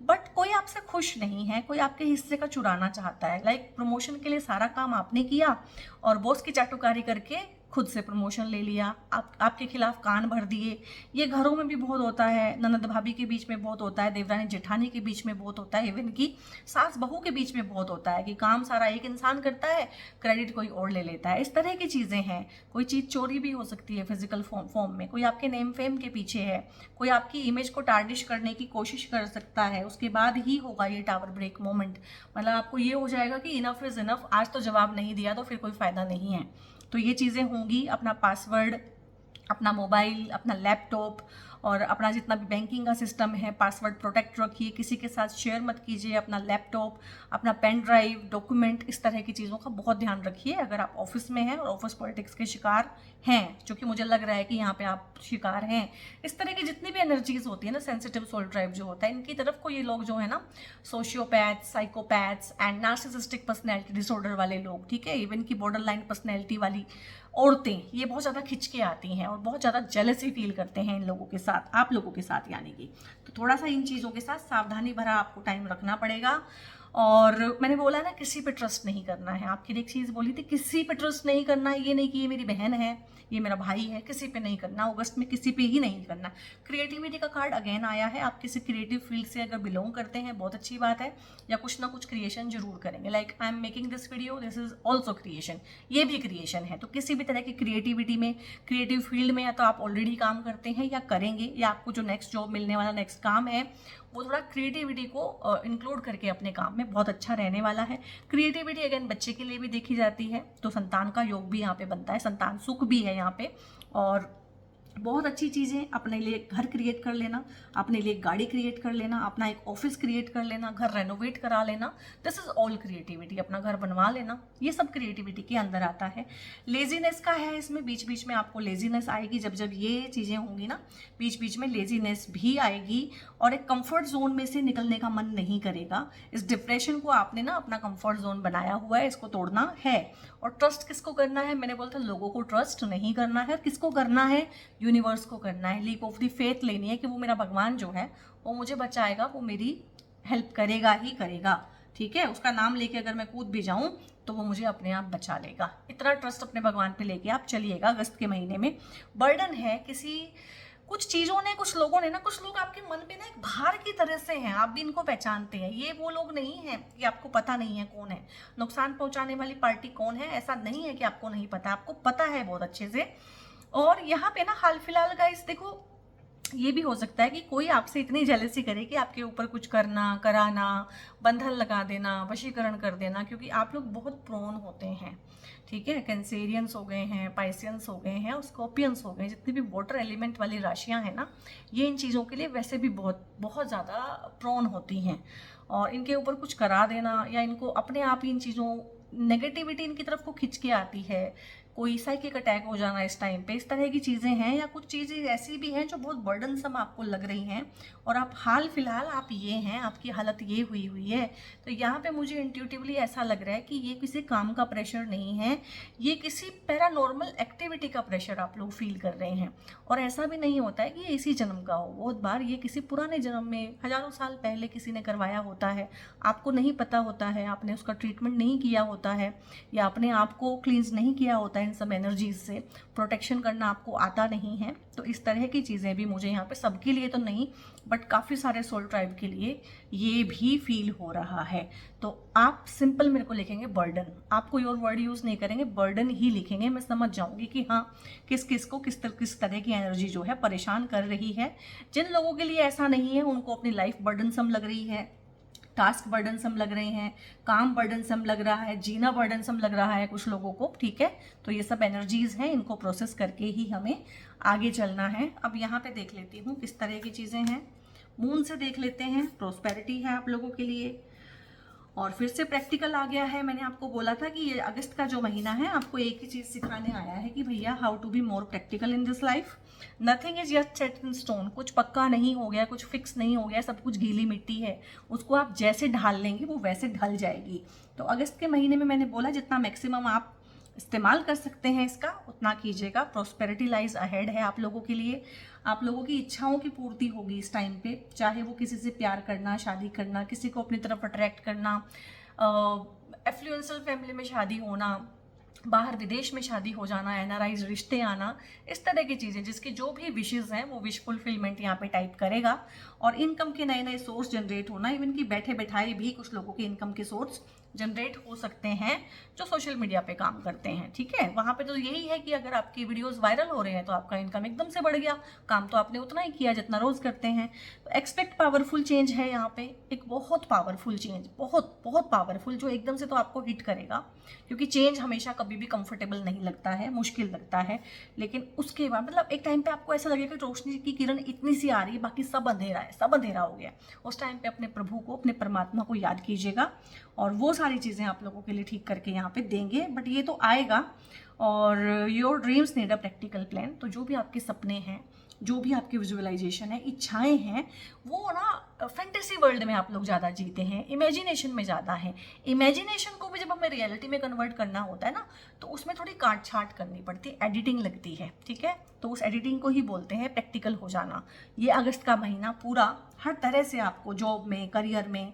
बट कोई आपसे खुश नहीं है, कोई आपके हिस्से का चुराना चाहता है। लाइक प्रमोशन के लिए सारा काम आपने किया और बॉस की चाटुकारी करके खुद से प्रमोशन ले लिया, आपके खिलाफ कान भर दिए। ये घरों में भी बहुत होता है, ननद भाभी के बीच में बहुत होता है, देवरानी जेठानी के बीच में बहुत होता है, इवन कि सास बहू के बीच में बहुत होता है कि काम सारा एक इंसान करता है, क्रेडिट कोई और ले लेता है। इस तरह की चीज़ें हैं। कोई चीज़ चोरी भी हो सकती है फिजिकल फॉर्म में, कोई आपके नेम फेम के पीछे है, कोई आपकी इमेज को टार्निश करने की कोशिश कर सकता है, उसके बाद ही होगा ये टावर ब्रेक मोमेंट। मतलब आपको ये हो जाएगा कि इनफ इज़ इनफ, आज तो जवाब नहीं दिया तो फिर कोई फ़ायदा नहीं है। तो ये चीज़ें होंगी। अपना पासवर्ड, अपना मोबाइल, अपना लैपटॉप और अपना जितना भी बैंकिंग का सिस्टम है, पासवर्ड प्रोटेक्ट रखिए, किसी के साथ शेयर मत कीजिए। अपना लैपटॉप, अपना पेन ड्राइव, डॉक्यूमेंट, इस तरह की चीज़ों का बहुत ध्यान रखिए। अगर आप ऑफिस में हैं और ऑफिस पॉलिटिक्स के शिकार हैं, जो कि मुझे लग रहा है कि यहाँ पे आप शिकार हैं, इस तरह की जितनी भी एनर्जीज होती है ना, सेंसिटिव सोल ड्राइव जो होता है, इनकी तरफ को ये लोग जो है ना, sociopaths, psychopaths and narcissistic personality disorder वाले लोग, ठीक है, इवन की बॉर्डर लाइन पर्सनैलिटी वाली औरतें, ये बहुत ज़्यादा खिंच के आती हैं और बहुत ज़्यादा जेलसी फील करते हैं इन लोगों के साथ, आप लोगों के साथ यानी कि। तो थोड़ा सा इन चीज़ों के साथ सावधानी भरा आपको टाइम रखना पड़ेगा। और मैंने बोला ना, किसी पे ट्रस्ट नहीं करना है। आपकी एक चीज़ बोली थी, किसी पे ट्रस्ट नहीं करना है। ये नहीं कि ये मेरी बहन है, ये मेरा भाई है, किसी पे नहीं करना। अगस्त में किसी पे ही नहीं करना। क्रिएटिविटी का कार्ड अगेन आया है। आप किसी क्रिएटिव फील्ड से अगर बिलोंग करते हैं, बहुत अच्छी बात है, या कुछ ना कुछ क्रिएशन जरूर करेंगे। Like I am making this video, this is also creation, ये भी क्रिएशन है। तो किसी भी तरह की क्रिएटिविटी में, क्रिएटिव फील्ड में, या तो आप ऑलरेडी काम करते हैं या करेंगे, या आपको जो नेक्स्ट जॉब मिलने वाला नेक्स्ट काम है वो थोड़ा क्रिएटिविटी को इंक्लूड करके अपने काम में बहुत अच्छा रहने वाला है। क्रिएटिविटी अगेन बच्चे के लिए भी देखी जाती है, तो संतान का योग भी यहाँ पे बनता है, संतान सुख भी है यहाँ पे। और बहुत अच्छी चीज़ें, अपने लिए घर क्रिएट कर लेना, अपने लिए गाड़ी क्रिएट कर लेना, अपना एक ऑफिस क्रिएट कर लेना, घर रेनोवेट करा लेना, दिस इज ऑल क्रिएटिविटी। अपना घर बनवा लेना, ये सब क्रिएटिविटी के अंदर आता है। लेजीनेस का है इसमें, बीच बीच में आपको लेजीनेस आएगी। जब जब ये चीज़ें होंगी ना, बीच बीच में लेजीनेस भी आएगी और एक कंफर्ट जोन में से निकलने का मन नहीं करेगा। इस डिप्रेशन को आपने ना अपना कंफर्ट जोन बनाया हुआ है, इसको तोड़ना है। और ट्रस्ट किसको करना है? मैंने बोला था लोगों को ट्रस्ट नहीं करना है। किसको करना है? यूनिवर्स को करना है। लीप ऑफ द फेथ लेनी है कि वो मेरा भगवान जो है वो मुझे बचाएगा, वो मेरी हेल्प करेगा ही करेगा, ठीक है। उसका नाम लेके अगर मैं कूद भी जाऊं तो वो मुझे अपने आप बचा लेगा। इतना ट्रस्ट अपने भगवान पे लेके आप चलिएगा। अगस्त के महीने में बर्डन है किसी कुछ चीज़ों ने, कुछ लोगों ने ना, कुछ लोग आपके मन पे ना एक भार की तरह से हैं, आप भी इनको पहचानते हैं। ये वो लोग नहीं हैं कि आपको पता नहीं है कौन है। नुकसान पहुंचाने वाली पार्टी कौन है, ऐसा नहीं है कि आपको नहीं पता, आपको पता है बहुत अच्छे से। और यहाँ पे ना हाल फिलहाल गाइस देखो, ये भी हो सकता है कि कोई आपसे इतनी जेलसी करे कि आपके ऊपर कुछ करना, कराना, बंधन लगा देना, वशीकरण कर देना, क्योंकि आप लोग बहुत प्रोन होते हैं, ठीक है। कैंसेरियंस हो गए हैं, पाइसियंस हो गए हैं और स्कॉर्पियंस हो गए, जितनी भी वाटर एलिमेंट वाली राशियां हैं ना, ये इन चीज़ों के लिए वैसे भी बहुत बहुत ज़्यादा प्रोन होती हैं। और इनके ऊपर कुछ करा देना या इनको अपने आप ही इन चीज़ों, नेगेटिविटी इनकी तरफ को खिंच के आती है। कोई साइकिक अटैक हो जाना इस टाइम पे, इस तरह की चीज़ें हैं। या कुछ चीज़ें ऐसी भी हैं जो बहुत बर्डनसम आपको लग रही हैं और आप हाल फिलहाल आप ये हैं, आपकी हालत ये हुई है। तो यहाँ पे मुझे इंट्यूटिवली ऐसा लग रहा है कि ये किसी काम का प्रेशर नहीं है, ये किसी पैरानॉर्मल एक्टिविटी का प्रेशर आप लोग फील कर रहे हैं। और ऐसा भी नहीं होता है कि ये इसी जन्म का हो, बहुत बार ये किसी पुराने जन्म में हजारों साल पहले किसी ने करवाया होता है, आपको नहीं पता होता है, आपने उसका ट्रीटमेंट नहीं किया होता है, या अपने आप को क्लींस नहीं किया होता है इन सब एनर्जीज से, प्रोटेक्शन करना आपको आता नहीं है। तो इस तरह की चीज़ें भी मुझे यहाँ पे, सबके लिए तो नहीं बट काफ़ी सारे सोल ट्राइब के लिए ये भी फील हो रहा है। तो आप सिंपल मेरे को लिखेंगे बर्डन, आप कोई और वर्ड यूज़ नहीं करेंगे, बर्डन ही लिखेंगे। मैं समझ जाऊंगी कि हाँ किस किस को किस तरह की एनर्जी जो है परेशान कर रही है। जिन लोगों के लिए ऐसा नहीं है, उनको अपनी लाइफ बर्डनसम लग रही है, टास्क बर्डनसम लग रहे हैं, काम बर्डनसम लग रहा है, जीना बर्डनसम लग रहा है कुछ लोगों को, ठीक है। तो ये सब एनर्जीज हैं, इनको प्रोसेस करके ही हमें आगे चलना है। अब यहाँ पे देख लेती हूँ किस तरह की चीज़ें हैं। मून से देख लेते हैं, प्रोस्पेरिटी है आप लोगों के लिए। और फिर से प्रैक्टिकल आ गया है। मैंने आपको बोला था कि ये अगस्त का जो महीना है आपको एक ही चीज़ सिखाने आया है कि भैया how to be more practical in this life. Nothing is just set in stone, कुछ पक्का नहीं हो गया, कुछ फिक्स नहीं हो गया, सब कुछ गीली मिट्टी है, उसको आप जैसे ढाल लेंगे वो वैसे ढल जाएगी। तो अगस्त के महीने में मैंने बोला जितना मैक्सिमम आप इस्तेमाल कर सकते हैं इसका उतना कीजिएगा। प्रोस्पेरिटी लाइज अहेड है आप लोगों के लिए, आप लोगों की इच्छाओं की पूर्ति होगी इस टाइम पे, चाहे वो किसी से प्यार करना, शादी करना, किसी को अपनी तरफ अट्रैक्ट करना, एफ्लुएंशियल फैमिली में शादी होना, बाहर विदेश में शादी हो जाना, एनआरआईज रिश्ते आना, इस तरह की चीज़ें, जिसकी जो भी विशेज़ हैं वो विश फुलफिलमेंट यहाँ पे टाइप करेगा। और इनकम के नए नए सोर्स जनरेट होना, इवन कि बैठे बैठाए भी कुछ लोगों के इनकम के सोर्स जनरेट हो सकते हैं जो सोशल मीडिया पे काम करते हैं, ठीक है। वहाँ पे तो यही है कि अगर आपकी वीडियोस वायरल हो रहे हैं तो आपका इनकम एकदम से बढ़ गया, काम तो आपने उतना ही किया जितना रोज़ करते हैं। तो एक्सपेक्ट पावरफुल चेंज है यहाँ पे, एक बहुत पावरफुल चेंज, बहुत बहुत पावरफुल, जो एकदम से तो आपको हिट करेगा, क्योंकि चेंज हमेशा कभी भी कंफर्टेबल नहीं लगता है, मुश्किल लगता है। लेकिन उसके बाद मतलब एक टाइम पे आपको ऐसा लगेगा कि रोशनी की किरण इतनी सी आ रही है, बाकी सब अंधेरा है, सब अंधेरा हो गया। उस टाइम पे अपने प्रभु को, अपने परमात्मा को याद कीजिएगा और वो सारी चीज़ें आप लोगों के लिए ठीक करके यहाँ पे देंगे। बट ये तो आएगा। और your dreams need a practical plan. तो जो भी आपके सपने हैं, जो भी आपकी विजुअलाइजेशन है, इच्छाएं हैं, वो ना फैंटेसी वर्ल्ड में आप लोग ज़्यादा जीते हैं, इमेजिनेशन में ज़्यादा है। इमेजिनेशन को भी जब हमें रियलिटी में कन्वर्ट करना होता है ना, तो उसमें थोड़ी काट छाट करनी पड़ती है, एडिटिंग लगती है, ठीक है। तो उस एडिटिंग को ही बोलते हैं प्रैक्टिकल हो जाना। ये अगस्त का महीना पूरा हर तरह से आपको जॉब में, करियर में,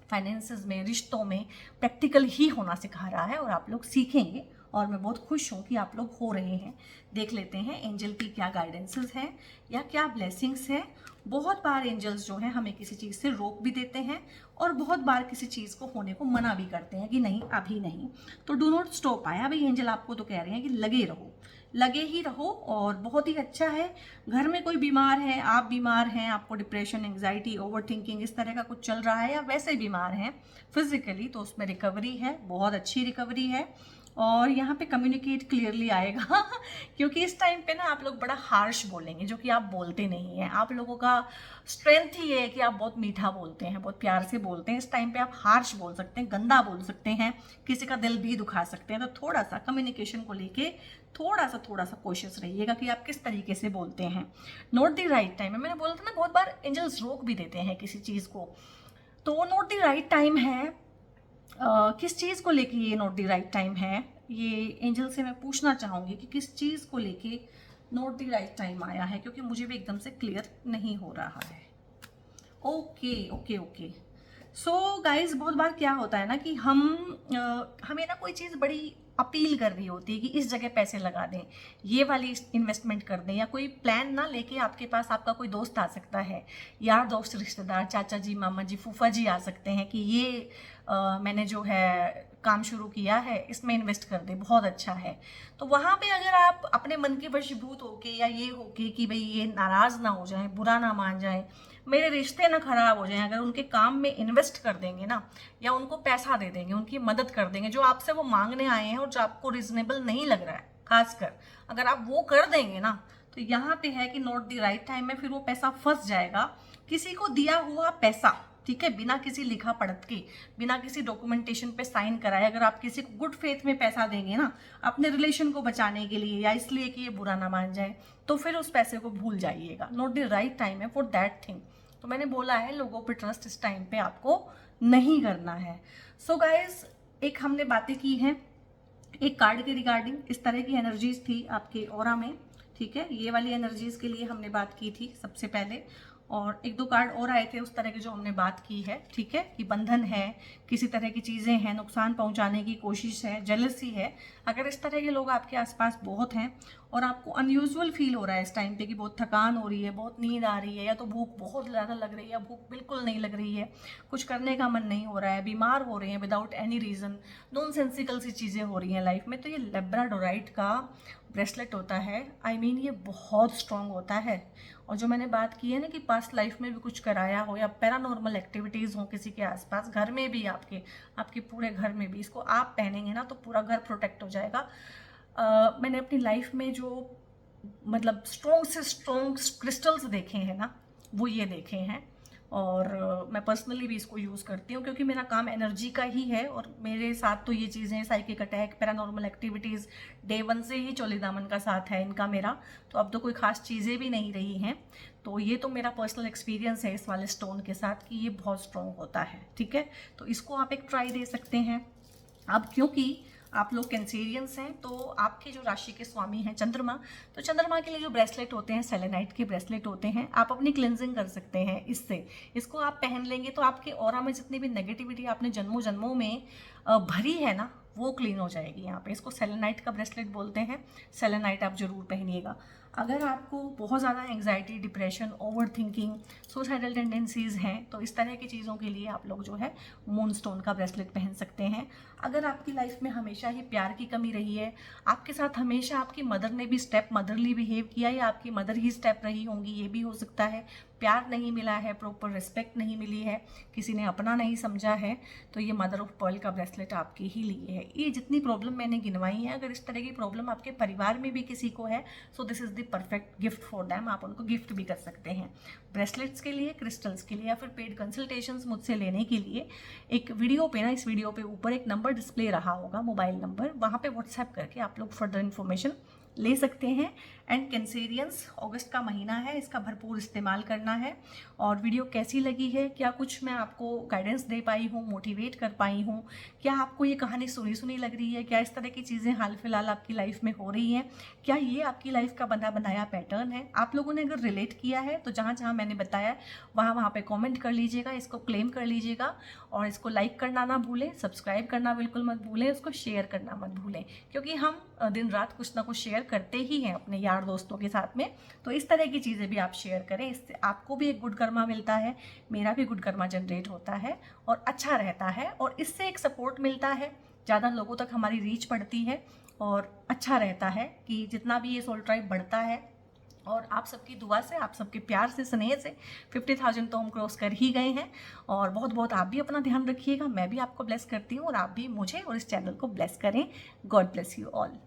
फाइनेंसेस में, रिश्तों में प्रैक्टिकल ही होना सिखा रहा है और आप लोग सीखेंगे। और मैं बहुत खुश हूँ कि आप लोग हो रहे हैं। देख लेते हैं एंजल की क्या गाइडेंसेस हैं या क्या ब्लेसिंग्स हैं। बहुत बार एंजल्स जो हैं हमें किसी चीज़ से रोक भी देते हैं और बहुत बार किसी चीज़ को होने को मना भी करते हैं कि नहीं, अभी नहीं। तो डू नॉट स्टॉप। आया भाई, एंजल आपको तो कह रहे हैं कि लगे रहो, लगे ही रहो। और बहुत ही अच्छा है। घर में कोई बीमार है, आप बीमार हैं, आपको डिप्रेशन, एंग्जाइटी, ओवर थिंकिंग इस तरह का कुछ चल रहा है, या वैसे बीमार हैं फिजिकली, तो उसमें रिकवरी है, बहुत अच्छी रिकवरी है। और यहाँ पे कम्युनिकेट क्लियरली आएगा क्योंकि इस टाइम पे ना आप लोग बड़ा हार्श बोलेंगे, जो कि आप बोलते नहीं हैं। आप लोगों का स्ट्रेंथ ही है कि आप बहुत मीठा बोलते हैं, बहुत प्यार से बोलते हैं। इस टाइम पे आप हार्श बोल सकते हैं, गंदा बोल सकते हैं, किसी का दिल भी दुखा सकते हैं। तो थोड़ा सा कम्युनिकेशन को लेके थोड़ा सा कोशिश रहिएगा कि आप किस तरीके से बोलते हैं। Note the right time. मैंने बोला था ना, बहुत बार एंजल्स रोक भी देते हैं किसी चीज़ को, तो नोट द राइट टाइम है। किस चीज़ को लेके ये नोट द राइट टाइम है, ये एंजल से मैं पूछना चाहूँगी कि किस चीज़ को लेके नोट द राइट टाइम आया है, क्योंकि मुझे भी एकदम से क्लियर नहीं हो रहा है। Okay okay okay. So guys, बहुत बार क्या होता है ना कि हमें ना कोई चीज़ बड़ी अपील कर रही होती है कि इस जगह पैसे लगा दें, ये वाली इन्वेस्टमेंट कर दें, या कोई प्लान ना लेके आपके पास आपका कोई दोस्त आ सकता है, यार दोस्त, रिश्तेदार, चाचा जी, मामा जी, फूफा जी आ सकते हैं कि ये मैंने जो है काम शुरू किया है, इसमें इन्वेस्ट कर दे, बहुत अच्छा है। तो वहाँ पे अगर आप अपने मन के वशीभूत होके, या ये होके कि भाई ये नाराज़ ना हो जाए, बुरा ना मान जाए, मेरे रिश्ते ना खराब हो जाएं, अगर उनके काम में इन्वेस्ट कर देंगे ना, या उनको पैसा दे देंगे, उनकी मदद कर देंगे, जो आपसे वो मांगने आए हैं और जो आपको रिजनेबल नहीं लग रहा है, खासकर अगर आप वो कर देंगे ना, तो यहाँ पे है कि नोट द राइट टाइम में फिर वो पैसा फंस जाएगा। किसी को दिया हुआ पैसा, ठीक है, बिना किसी लिखा पढ़त के, बिना किसी डॉक्यूमेंटेशन पे साइन कराए, अगर आप किसी को गुड फेथ में पैसा देंगे ना, अपने रिलेशन को बचाने के लिए या इसलिए कि ये बुरा ना मान जाए, तो फिर उस पैसे को भूल जाइएगा। नॉट द राइट टाइम है फॉर दैट थिंग। तो मैंने बोला है, लोगों पे ट्रस्ट इस टाइम पे आपको नहीं करना है। सो गाइज, एक हमने बातें की हैं एक कार्ड के रिगार्डिंग, इस तरह की एनर्जीज थी आपके ऑरा में, ठीक है। ये वाली एनर्जीज के लिए हमने बात की थी सबसे पहले, और एक दो कार्ड और आए थे उस तरह के जो हमने बात की है, ठीक है, कि बंधन है, किसी तरह की चीज़ें हैं, नुकसान पहुंचाने की कोशिश है, जेलसी है। अगर इस तरह के लोग आपके आसपास बहुत हैं और आपको अनयूजुअल फील हो रहा है इस टाइम पे कि बहुत थकान हो रही है, बहुत नींद आ रही है, या तो भूख बहुत ज़्यादा लग रही है, या भूख बिल्कुल नहीं लग रही है, कुछ करने का मन नहीं हो रहा है, बीमार हो रहे हैं without any reason, non sensical सी चीज़ें हो रही हैं लाइफ में, तो ये लेब्राडोराइट का ब्रेसलेट होता है। ये बहुत स्ट्रॉन्ग होता है। और जो मैंने बात की है ना कि पास्ट लाइफ में भी कुछ कराया हो, या पैरानॉर्मल एक्टिविटीज़ हो किसी के आसपास, घर में भी, आपके पूरे घर में भी, इसको आप पहनेंगे ना तो पूरा घर प्रोटेक्ट हो जाएगा। मैंने अपनी लाइफ में जो मतलब स्ट्रॉन्ग से स्ट्रॉन्ग क्रिस्टल्स देखे हैं ना, वो ये देखे हैं। और मैं पर्सनली भी इसको यूज़ करती हूँ, क्योंकि मेरा काम एनर्जी का ही है, और मेरे साथ तो ये चीज़ें, psychic attack, paranormal activities, day 1 से ही चोली दामन का साथ है इनका मेरा। तो अब तो कोई ख़ास चीज़ें भी नहीं रही हैं। तो ये तो मेरा पर्सनल एक्सपीरियंस है इस वाले स्टोन के साथ कि ये बहुत स्ट्रॉन्ग होता है, ठीक है। तो इसको आप एक ट्राई दे सकते हैं। अब क्योंकि आप लोग कैंसेरियंस हैं, तो आपके जो राशि के स्वामी हैं चंद्रमा, तो चंद्रमा के लिए जो ब्रेसलेट होते हैं सेलेनाइट के ब्रेसलेट होते हैं, आप अपनी क्लिनजिंग कर सकते हैं इससे। इसको आप पहन लेंगे तो आपके ऑरा में जितनी भी नेगेटिविटी आपने जन्मों जन्मों में भरी है ना, वो क्लीन हो जाएगी यहाँ पे। इसको सेलेनाइट का ब्रेसलेट बोलते हैं, सेलेनाइट आप ज़रूर पहनिएगा। अगर आपको बहुत ज़्यादा anxiety, depression, over thinking, suicidal tendencies हैं, तो इस तरह की चीज़ों के लिए आप लोग जो है मूनस्टोन का ब्रेसलेट पहन सकते हैं। अगर आपकी लाइफ में हमेशा ही प्यार की कमी रही है, आपके साथ हमेशा आपकी मदर ने भी स्टेप मदरली बिहेव किया, या आपकी मदर ही स्टेप रही होंगी, ये भी हो सकता है, प्यार नहीं मिला है, प्रॉपर रिस्पेक्ट नहीं मिली है, किसी ने अपना नहीं समझा है, तो ये मदर ऑफ पर्ल का ब्रेसलेट आपके ही लिए है। ये जितनी प्रॉब्लम मैंने गिनवाई है, अगर इस तरह की प्रॉब्लम आपके परिवार में भी किसी को है, so this is the perfect gift for them. आप उनको गिफ्ट भी कर सकते हैं। ब्रेसलेट्स के लिए, क्रिस्टल्स के लिए, या फिर पेड कंसल्टेशंस मुझसे लेने के लिए एक वीडियो पे ना, इस वीडियो पे ऊपर एक नंबर डिस्प्ले रहा होगा, मोबाइल नंबर, वहाँ पे व्हाट्सएप करके आप लोग फर्दर इन्फॉर्मेशन ले सकते हैं। एंड कैंसेरियंस, अगस्त का महीना है, इसका भरपूर इस्तेमाल करना है। और वीडियो कैसी लगी है, क्या कुछ मैं आपको गाइडेंस दे पाई हूँ, मोटिवेट कर पाई हूँ, क्या आपको ये कहानी सुनी सुनी लग रही है, क्या इस तरह की चीज़ें हाल फिलहाल आपकी लाइफ में हो रही हैं, क्या ये आपकी लाइफ का बना बनाया पैटर्न है? आप लोगों ने अगर रिलेट किया है तो जहाँ जहाँ मैंने बताया वहाँ पे कॉमेंट कर लीजिएगा, इसको क्लेम कर लीजिएगा, और इसको लाइक करना ना भूलें, सब्सक्राइब करना बिल्कुल मत भूलें, उसको शेयर करना मत भूलें, क्योंकि हम दिन रात कुछ ना कुछ शेयर करते ही हैं अपने यार दोस्तों के साथ में। तो इस तरह की चीज़ें भी आप शेयर करें, इससे आपको भी एक गुड कर्मा मिलता है, मेरा भी गुड कर्मा जनरेट होता है और अच्छा रहता है, और इससे एक सपोर्ट मिलता है, ज़्यादा लोगों तक हमारी रीच पड़ती है, और अच्छा रहता है कि जितना भी ये सोल ट्राइब बढ़ता है, और आप सबकी दुआ से, आप सबके प्यार से, स्नेह से 50,000 तो हम क्रॉस कर ही गए हैं। और बहुत बहुत आप भी अपना ध्यान रखिएगा, मैं भी आपको ब्लेस करती हूँ, और आप भी मुझे और इस चैनल को ब्लेस करें। God bless you all.